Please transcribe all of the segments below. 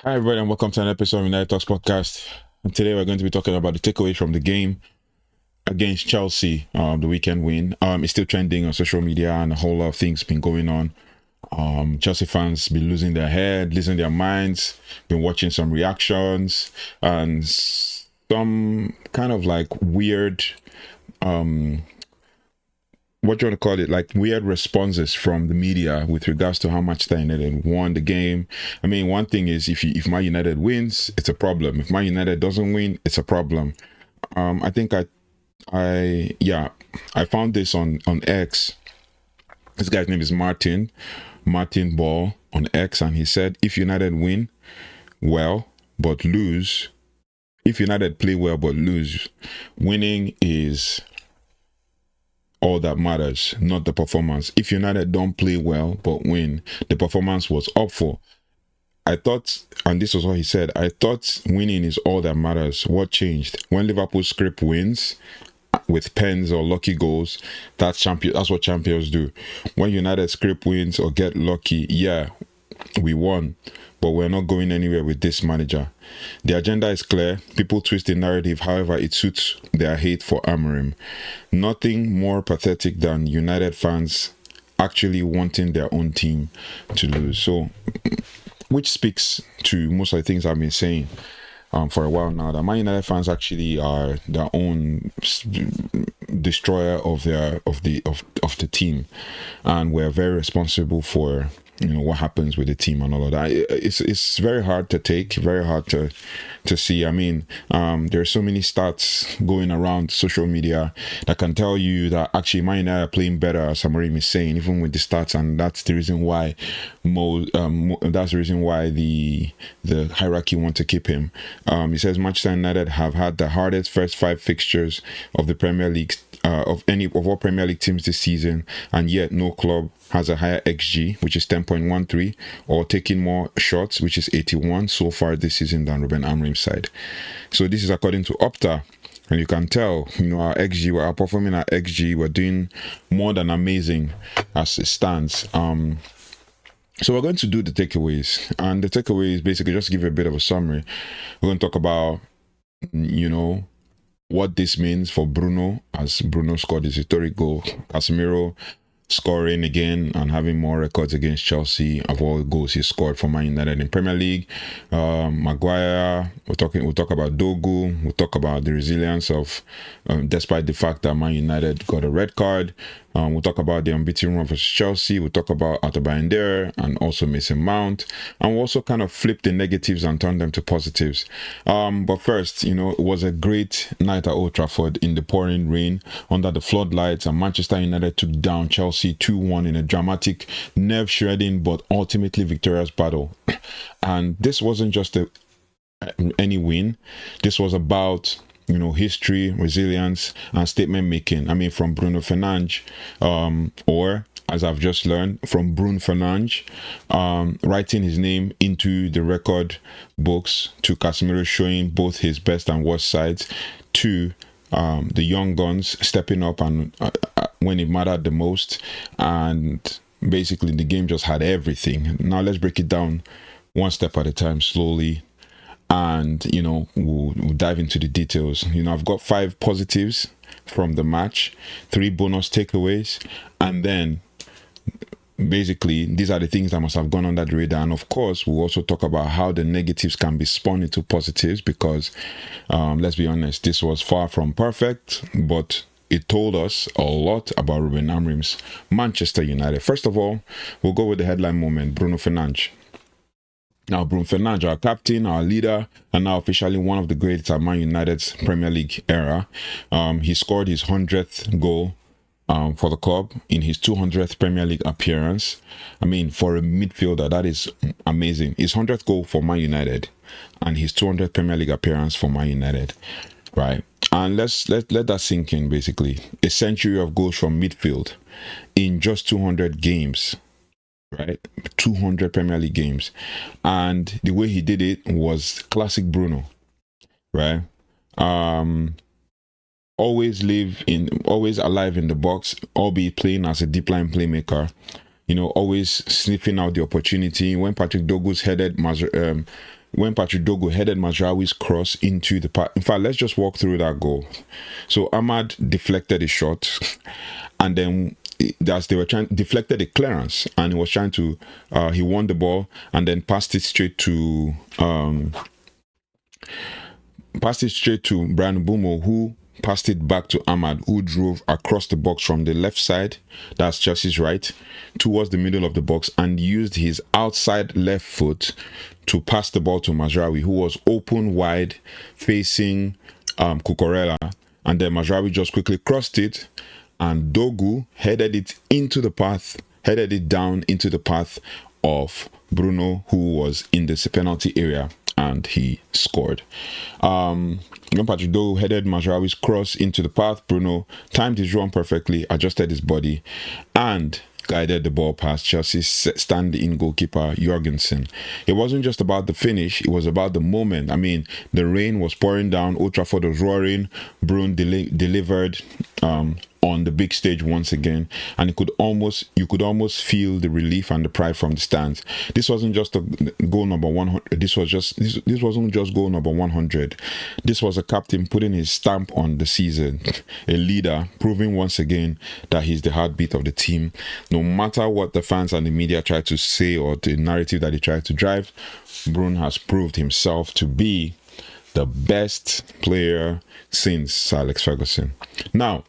Hi, everybody, and welcome to an episode of United Talks podcast. And today we're going to be talking about the takeaways from the game against Chelsea, the weekend win. It's still trending on social media, and a whole lot of things been going on. Chelsea fans been losing their head, losing their minds, been watching some reactions and some kind of like weird, what you want to call it, like weird responses from the media with regards to how Manchester United won the game. I mean, one thing is if Man United wins, it's a problem. If Man United doesn't win, it's a problem. I think I found this on X. This guy's name is Martin Ball on X, and he said, if United win well but lose, if United play well but lose, winning is all that matters, not the performance. If United don't play well but win, the performance was up for. I thought, and this was what he said, I thought winning is all that matters. What changed? When Liverpool script wins with pens or lucky goals, that's what champions do. When United script wins or get lucky, yeah, we won, but we're not going anywhere with this manager. The agenda is clear. People twist the narrative however it suits their hate for Amorim. Nothing more pathetic than United fans actually wanting their own team to lose. So, which speaks to most of the things I've been saying for a while now, that Man United fans actually are their own destroyer of the team, and we're very responsible for what happens with the team and all of that. It's very hard to take, very hard to see. I mean, there are so many stats going around social media that can tell you that actually Man United are playing better, as Amorim is saying, even with the stats, and that's the reason why the hierarchy want to keep him. He says Manchester United have had the hardest first 5 fixtures of the Premier League, of all Premier League teams this season, and yet no club has a higher XG, which is 10.13, or taking more shots, which is 81 so far this season, than Ruben Amorim's side. So this is according to Opta, and you can tell, our XG, we're performing our XG, we're doing more than amazing as it stands. So we're going to do the takeaways, and the takeaways basically, just to give you a bit of a summary, we're going to talk about, what this means for Bruno, as Bruno scored his historic goal. Casemiro scoring again and having more records against Chelsea of all the goals he scored for Man United in Premier League. Maguire, we'll talk about Dorgu, we'll talk about the resilience of, despite the fact that Man United got a red card. We'll talk about the unbeaten run versus Chelsea. We'll talk about Altay Bayindir and also Mason Mount. And we'll also kind of flip the negatives and turn them to positives. But first, it was a great night at Old Trafford in the pouring rain under the floodlights, and Manchester United took down Chelsea 2-1 in a dramatic, nerve-shredding, but ultimately victorious battle. And this wasn't just any win. This was about history, resilience, and statement making. I mean, from Bruno Fernandes, or as I've just learned, from Bruno Fernandes, writing his name into the record books, to Casemiro showing both his best and worst sides, to the young guns stepping up and when it mattered the most, and basically the game just had everything. Now let's break it down one step at a time, slowly, and we'll dive into the details. I've got 5 positives from the match, 3 bonus takeaways, and then basically these are the things that must have gone under the radar. And of course, we'll also talk about how the negatives can be spun into positives, because let's be honest, this was far from perfect, but it told us a lot about Ruben Amorim's Manchester United. First of all, we'll go with the headline moment: Bruno Fernandes. Now, Bruno Fernandes, our captain, our leader, and now officially one of the greats at Man United's Premier League era. He scored his 100th goal for the club in his 200th Premier League appearance. I mean, for a midfielder, that is amazing. His 100th goal for Man United and his 200th Premier League appearance for Man United, right? And let that sink in, basically. A century of goals from midfield in just 200 games. Right, 200 Premier League games, and the way he did it was classic Bruno, right? Always alive in the box, albeit playing as a deep line playmaker. Always sniffing out the opportunity. When Patrick Dorgu's headed when Patrick Dorgu headed Mazraoui's cross into the path. In fact, let's just walk through that goal. So Ahmad deflected a shot, and then as they were trying, deflected a clearance, and he was trying to he won the ball and then passed it straight to Brian Mbeumo, who passed it back to Ahmad, who drove across the box from the left side, that's Chelsea's right, towards the middle of the box, and used his outside left foot to pass the ball to Mazraoui, who was open wide facing Cucurella, and then Mazraoui just quickly crossed it, and Dorgu headed it down into the path of Bruno, who was in the penalty area, and he scored. Patrick Dorgu headed Mazraoui's cross into the path. Bruno timed his run perfectly, adjusted his body, and guided the ball past Chelsea's stand-in goalkeeper Jorgensen. It wasn't just about the finish, it was about the moment. I mean, the rain was pouring down, Old Trafford was roaring, Bruno delivered on the big stage once again, and you could almost feel the relief and the pride from the stands. This wasn't just a goal number 100. This wasn't just goal number 100. This was a captain putting his stamp on the season, a leader proving once again that he's the heartbeat of the team. No matter what the fans and the media try to say or the narrative that they try to drive, Bruno has proved himself to be the best player since Sir Alex Ferguson. Now,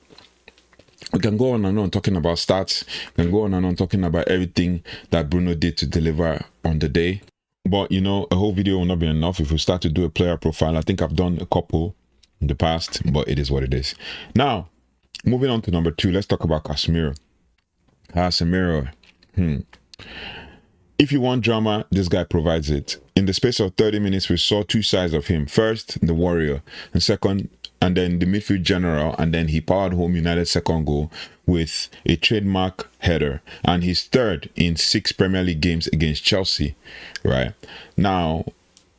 we can go on and on talking about stats. We can go on and on talking about everything that Bruno did to deliver on the day. But, you know, a whole video will not be enough if we start to do a player profile. I think I've done a couple in the past, but it is what it is. Now, moving on to number 2, let's talk about Casemiro. Casemiro. If you want drama, this guy provides it. In the space of 30 minutes, we saw two sides of him. First, the warrior, and second, and then the midfield general, and then he powered home United's second goal with a trademark header, and his third in 6 Premier League games against Chelsea. Right now,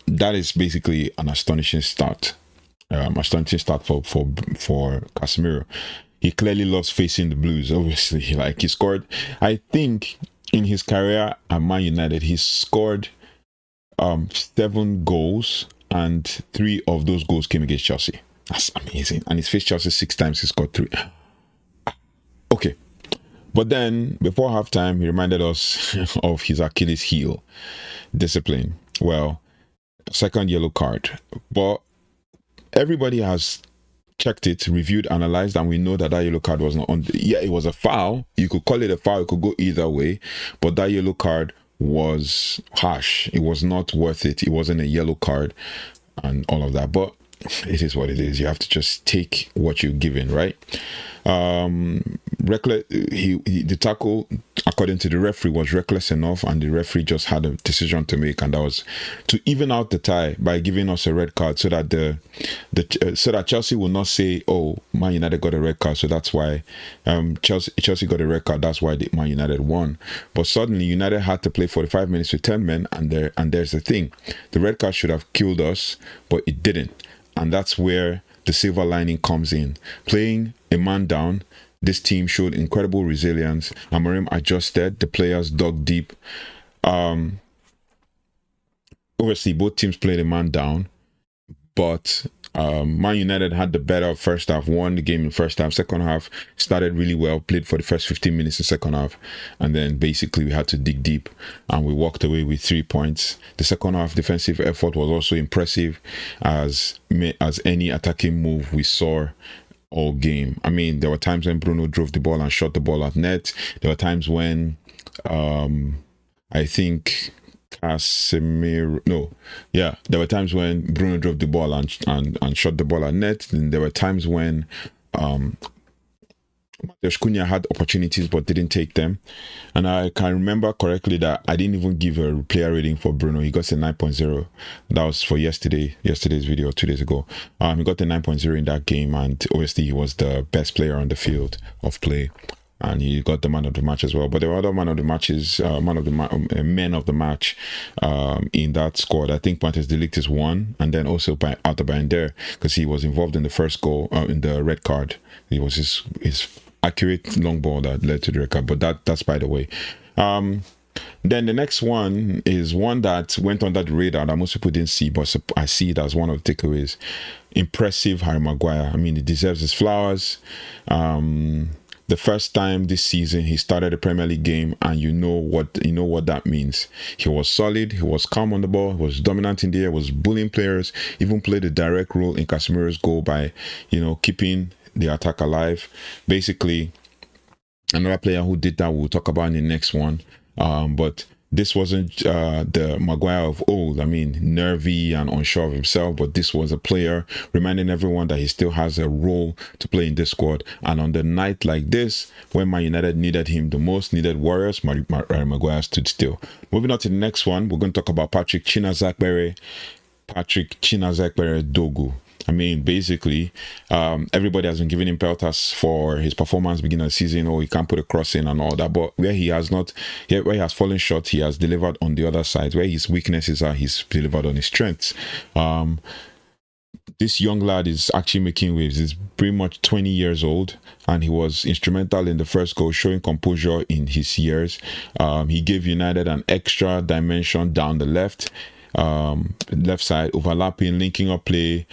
that is basically an astonishing start. For Casemiro. He clearly loves facing the Blues. Obviously, like he scored. I think in his career at Man United, he scored 7 goals, and 3 of those goals came against Chelsea. That's amazing. And he's faced Chelsea 6 times. He scored 3. Okay. But then, before halftime, he reminded us of his Achilles heel. Discipline. Well, second yellow card. But everybody has checked it, reviewed, analyzed, and we know that yellow card was not on. Yeah, it was a foul. You could call it a foul. It could go either way. But that yellow card was harsh. It was not worth it. It wasn't a yellow card and all of that. But it is what it is. You have to just take what you're given, right? Reckless. The tackle, according to the referee, was reckless enough, and the referee just had a decision to make, and that was to even out the tie by giving us a red card, so that so that Chelsea will not say, "Oh, Man United got a red card, so that's why Chelsea got a red card. That's why Man United won." But suddenly, United had to play 45 minutes with 10 men, and there's the thing: the red card should have killed us, but it didn't, and that's where the silver lining comes in. Playing a man down, this team showed incredible resilience. Amorim adjusted, the players dug deep. Obviously, both teams played a man down, but Man United had the better first half, won the game in first half. Second half started really well, played for the first 15 minutes in second half, and then basically we had to dig deep, and we walked away with 3 points. The second half defensive effort was also impressive, as any attacking move we saw all game. I mean, there were times when Bruno drove the ball and shot the ball at net. There were times when I think Casemiro, there were times when Bruno drove the ball and shot the ball at net. And there were times when Cunha had opportunities but didn't take them. And I can remember correctly that I didn't even give a player rating for Bruno. He got a 9.0. That was for yesterday's video 2 days ago. He got a 9.0 in that game, and obviously he was the best player on the field of play, and he got the man of the match as well. But there were other men of the match in that squad. I think Matthias de Ligt is one, and then also by Altay Bayindir, because he was involved in the first goal, in the red card. It was his accurate long ball that led to the red card, but that's by the way. Then the next one is one that went under the radar that most people didn't see, but I see it as one of the takeaways. Impressive Harry Maguire. I mean, he deserves his flowers. The first time this season he started a Premier League game, and you know what that means. He was solid, he was calm on the ball, he was dominant in the air, was bullying players, even played a direct role in Casemiro's goal by, keeping the attack alive. Basically, another player who did that we'll talk about in the next one. But this wasn't the Maguire of old. I mean, nervy and unsure of himself, but this was a player reminding everyone that he still has a role to play in this squad. And on the night like this, when Man United needed him the most, needed warriors, Maguire stood still. Moving on to the next one, we're going to talk about Patrick Chinazakbere Dorgu. I mean, basically, everybody has been giving him pelters for his performance beginning of the season. He can't put a cross in and all that. But where he has fallen short, he has delivered on the other side. Where his weaknesses are, he's delivered on his strengths. This young lad is actually making waves. He's pretty much 20 years old, and he was instrumental in the first goal, showing composure in his years. He gave United an extra dimension down the left side, overlapping, linking up play,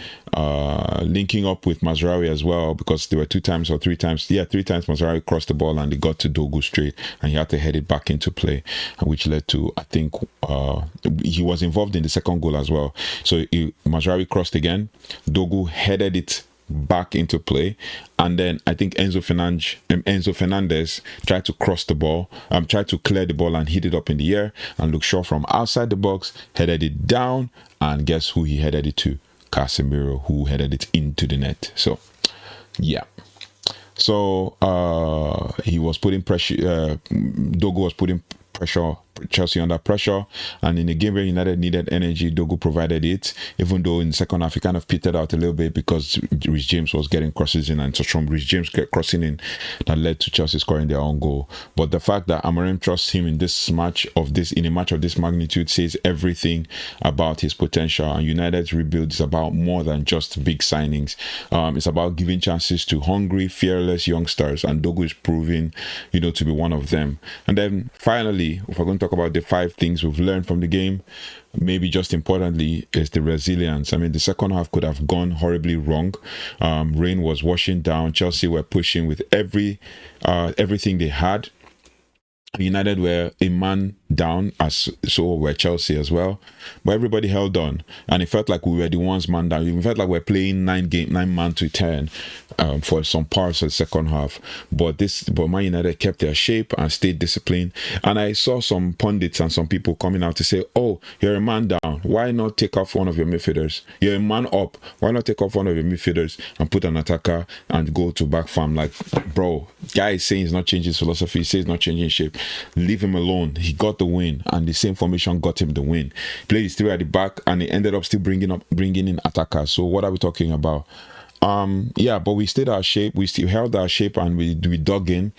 linking up with Mazraoui as well, because there were three times Mazraoui crossed the ball and they got to Dorgu straight, and he had to head it back into play, which led to, I think, he was involved in the second goal as well. So Mazraoui crossed again, Dorgu headed it back into play, and then I think Enzo Fernandes tried to cross the ball, tried to clear the ball and hit it up in the air, and Luke Shaw from outside the box headed it down, and guess who he headed it to? Casemiro, who headed it into the net. So yeah, so he was putting pressure, Dorgu was putting Chelsea under pressure, and in a game where United needed energy, Dorgu provided it, even though in the second half he kind of petered out a little bit because Reece James was getting crosses in, and so from Reece James crossing in that led to Chelsea scoring their own goal. But the fact that Amorim trusts him in a match of this magnitude says everything about his potential. And United's rebuild is about more than just big signings. It's about giving chances to hungry, fearless youngsters, and Dorgu is proving to be one of them. And then finally, if we're going to talk about the 5 things we've learned from the game, maybe just importantly is the resilience. I mean, the second half could have gone horribly wrong. Rain was washing down. Chelsea were pushing with everything they had. United were a man down, as so were Chelsea as well, but everybody held on, and it felt like we were the ones man down. It felt like we're playing 9 man to 10 for some parts of the second half, but Man United kept their shape and stayed disciplined. And I saw some pundits and some people coming out to say, oh, you're a man down, why not take off one of your midfielders? You're a man up, why not take off one of your midfielders and put an attacker and go to back farm? Like, bro, guy is saying he's not changing his philosophy, he says he's not changing shape. Leave him alone. He got the win, and the same formation got him the win. He played his 3 at the back, and he ended up still bringing in attackers. So what are we talking about? But we stayed our shape. We still held our shape, and we dug in.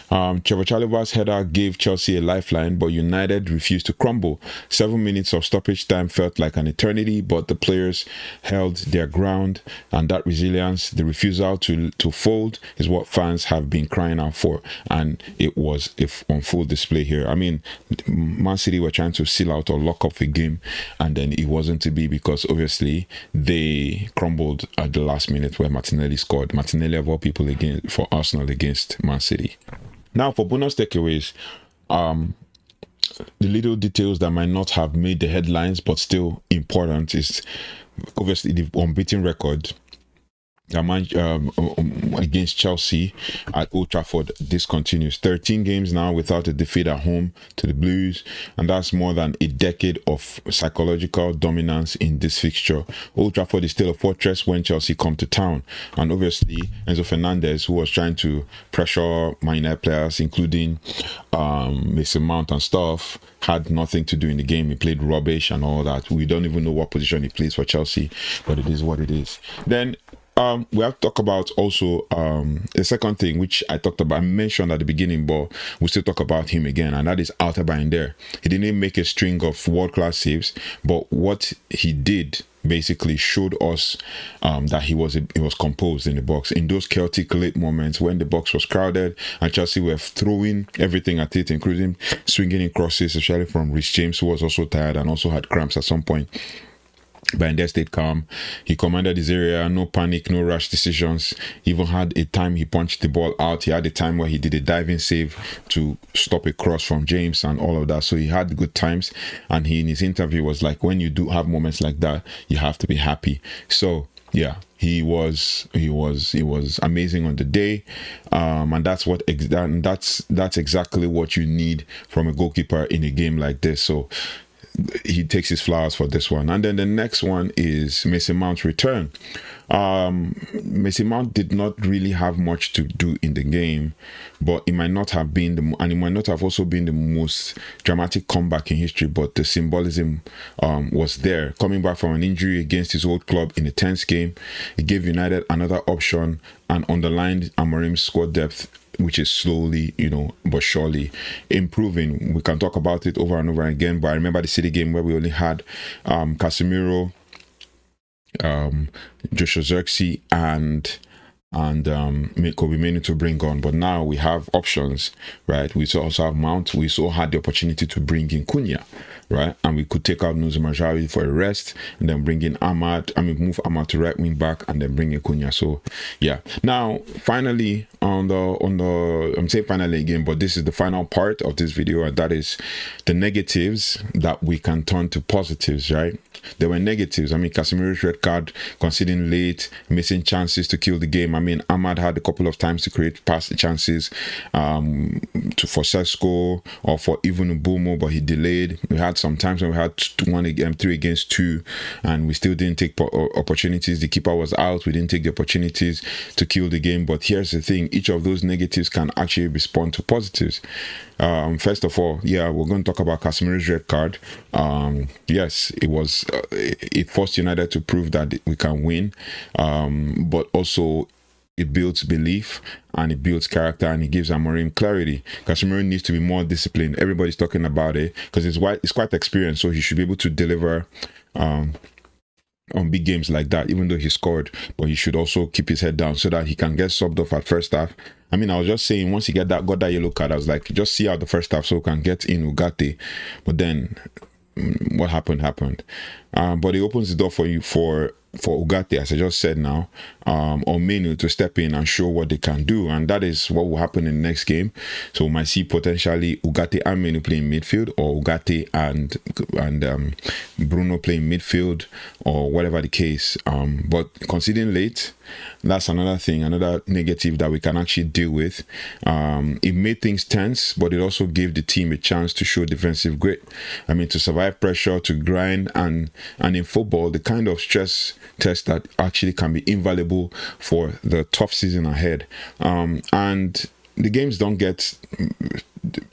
Trevor Chalobah's header gave Chelsea a lifeline, but United refused to crumble. 7 minutes of stoppage time felt like an eternity, but the players held their ground, and that resilience, the refusal to fold, is what fans have been crying out for, and it was on full display here. I mean, Man City were trying to seal out or lock up the game, and then it wasn't to be, because obviously they crumbled at the last minute where Martinelli scored. Martinelli, of all people, again for Arsenal against Man City. Now for bonus takeaways, the little details that might not have made the headlines but still important is obviously the unbeaten record against Chelsea at Old Trafford. This continues. 13 games now without a defeat at home to the Blues, and that's more than a decade of psychological dominance in this fixture. Old Trafford is still a fortress when Chelsea come to town, and obviously Enzo Fernandes, who was trying to pressure Man United players, including Mason Mount and stuff, had nothing to do in the game. He played rubbish and all that. We don't even know what position he plays for Chelsea, but it is what it is. Then we have to talk about also the second thing which I talked about. I mentioned at the beginning, but we still talk about him again, and that is Altay Bayindir. He didn't make a string of world-class saves, but what he did basically showed us that he was composed in the box in those chaotic late moments when the box was crowded and Chelsea were throwing everything at it, including swinging in crosses, especially from Reece James, who was also tired and also had cramps at some point. Bayindir stayed calm. He commanded his area, no panic, no rash decisions. He even had a time he punched the ball out. He had a time where he did a diving save to stop a cross from James and all of that. So he had good times, and he in his interview was like, when you do have moments like that, you have to be happy. So yeah, he was amazing on the day, and that's exactly what you need from a goalkeeper in a game like this. So he takes his flowers for this one. And then the next one is Mason Mount's return. Mason Mount did not really have much to do in the game, but it might not have been it might not have also been the most dramatic comeback in history, but the symbolism was there. Coming back from an injury against his old club in a tense game, it gave United another option and underlined Amorim's squad depth, which is slowly, but surely improving. We can talk about it over and over again, but I remember the City game where we only had Casemiro, Joshua Zirkzee, and Kobbie Mainoo to bring on, but now we have options, right? We also have Mount. We also had the opportunity to bring in Cunha, right? And we could take out Enzo Maresca for a rest and then bring in move Ahmad to right wing back and then bring in Cunha. So yeah. Now finally I'm saying finally again, but this is the final part of this video, and that is the negatives that we can turn to positives, right? There were negatives. I mean, Casemiro's red card, conceding late, missing chances to kill the game. I mean, Ahmad had a couple of times to create pass chances for Sesko or for even Mbumo, but he delayed. We had some times when we had 3 against 2, and we still didn't take opportunities. The keeper was out. We didn't take the opportunities to kill the game. But here's the thing: each of those negatives can actually respond to positives. First of all, yeah, we're going to talk about Casemiro's red card. Yes, it forced United to prove that we can win, but also it builds belief and it builds character and it gives Amorim clarity. Casemiro needs to be more disciplined. Everybody's talking about it because it's quite experienced, so he should be able to deliver on big games like that, even though he scored. But he should also keep his head down so that he can get subbed off at first half. I mean, I was just saying, once he got that yellow card, I was like, just see out the first half so we can get in Ugarte. But then what happened. But it opens the door for Ugarte, as I just said now, or Mainoo to step in and show what they can do, and that is what will happen in the next game. So we might see potentially Ugarte and Mainoo playing midfield, or Ugarte and Bruno playing midfield, or whatever the case. But conceding late, that's another thing, another negative that we can actually deal with. It made things tense, but it also gave the team a chance to show defensive grit. I mean, to survive pressure, to grind, and in football, the kind of stress test that actually can be invaluable for the tough season ahead. And the games don't get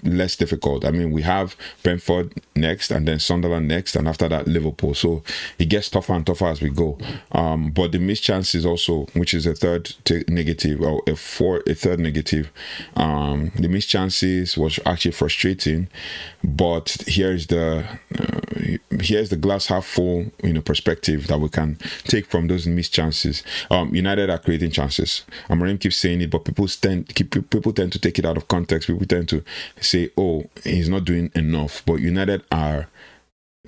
less difficult. I mean, we have Brentford next, and then Sunderland next, and after that Liverpool. So it gets tougher and tougher as we go. But the missed chances also, which is a third negative, or a third negative. The missed chances was actually frustrating, but here's the glass half full, perspective that we can take from those missed chances. United are creating chances. Amorim keeps saying it, but people tend to take it out of context. People tend to say, oh, he's not doing enough. But United are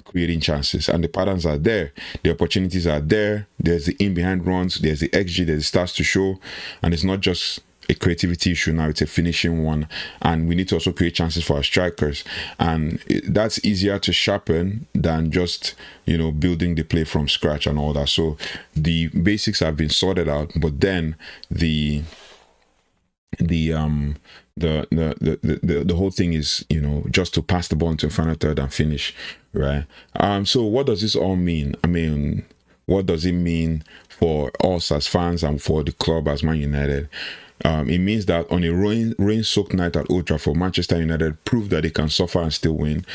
creating chances, and the patterns are there, the opportunities are there. There's the in behind runs, there's the XG, there's the stats to show, and it's not just a creativity issue now, it's a finishing one. And we need to also create chances for our strikers, and that's easier to sharpen than just building the play from scratch and all that. So the basics have been sorted out, but then the whole thing is just to pass the ball into final third and finish, right? So what does this all mean? I mean, what does it mean for us as fans and for the club as Man United? It means that on a rain-soaked night at Old Trafford, Manchester United proved that they can suffer and still win,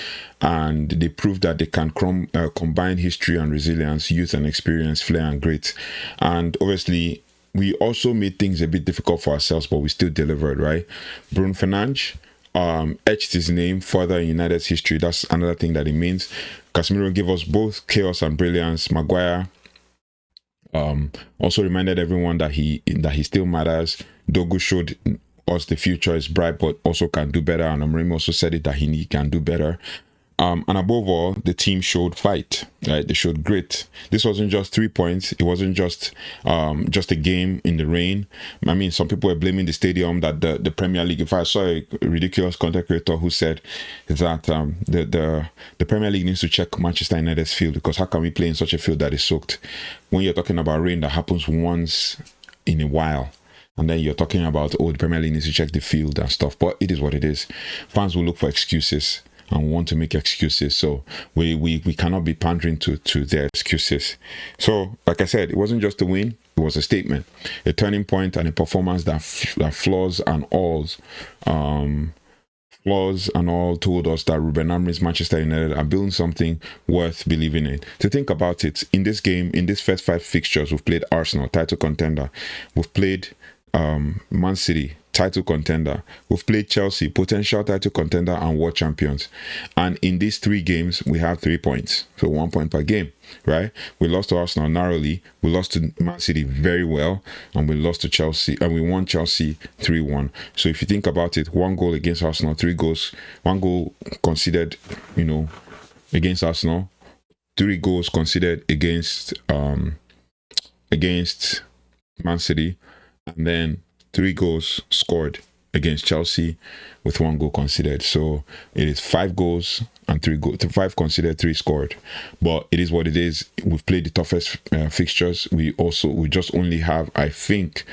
and they proved that they can combine history and resilience, youth and experience, flair and grit. And obviously, we also made things a bit difficult for ourselves, but we still delivered, right? Bruno Fernandes etched his name further in United's history. That's another thing that it means. Casemiro gave us both chaos and brilliance. Maguire also reminded everyone that he still matters. Dorgu showed us the future is bright, but also can do better. And Amorim also said it that he can do better. And above all, the team showed fight, right? They showed grit. This wasn't just 3 points. It wasn't just a game in the rain. I mean, some people were blaming the stadium, that the Premier League. If I saw a ridiculous content creator who said that the Premier League needs to check Manchester United's field, because how can we play in such a field that is soaked? When you're talking about rain that happens once in a while, and then you're talking about, the Premier League needs to check the field and stuff. But it is what it is. Fans will look for excuses and want to make excuses, so we cannot be pandering to their excuses. So, like I said, it wasn't just a win, it was a statement, a turning point, and a performance that flaws and all told us that Ruben Amorim's Manchester United are building something worth believing in. To think about it, in this game, in these first 5 fixtures, we've played Arsenal, title contender. We've played Man City, title contender. We've played Chelsea, potential title contender and world champions. And in these 3 games, we have 3 points. So 1 point per game, right? We lost to Arsenal narrowly. We lost to Man City very well. And we lost to Chelsea. And we won Chelsea 3-1. So if you think about it, 1 goal against Arsenal, 3 goals, 1 goal conceded, against Arsenal, 3 goals conceded against Man City, and then 3 goals scored against Chelsea with 1 goal conceded. So it is 5 goals and 5 conceded, 3 scored. But it is what it is. We've played the toughest fixtures. We just only have, I think,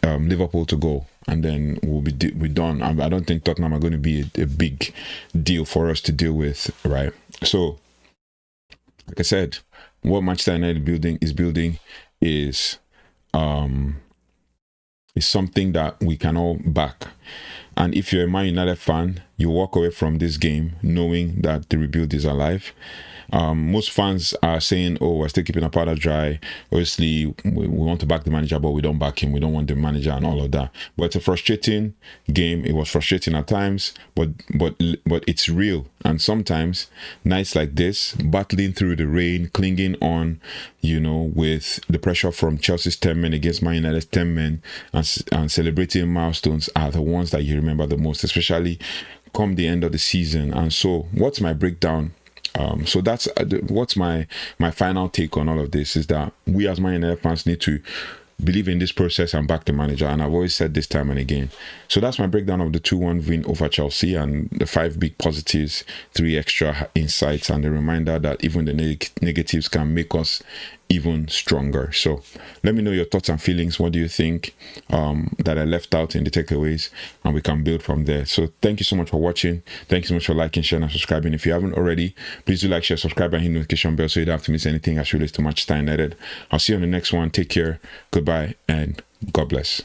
Liverpool to go, and then we're done. I don't think Tottenham are going to be a big deal for us to deal with, right? So, like I said, what Manchester United is building is something that we can all back. And if you're a Man United fan, you walk away from this game knowing that the rebuild is alive. Most fans are saying, oh, we're still keeping our powder dry. Obviously, we want to back the manager, but we don't back him. We don't want the manager and all of that. But it's a frustrating game. It was frustrating at times, but it's real. And sometimes, nights like this, battling through the rain, clinging on, with the pressure from Chelsea's 10 men against Man United's 10 men, and celebrating milestones are the ones that you remember the most, especially come the end of the season. And so, what's my breakdown? So that's what's my final take on all of this, is that we as Man United fans need to believe in this process and back the manager. And I've always said this time and again. So that's my breakdown of the 2-1 win over Chelsea, and the 5 big positives, 3 extra insights, and the reminder that even the negatives can make us even stronger. So let me know your thoughts and feelings. What do you think that I left out in the takeaways, and we can build from there. So thank you so much for watching. Thank you so much for liking, sharing, and subscribing. If you haven't already, please do like, share, subscribe, and hit the notification bell so you don't have to miss anything as relates to Manchester United. I'll see you on the next one. Take care, goodbye, and God bless.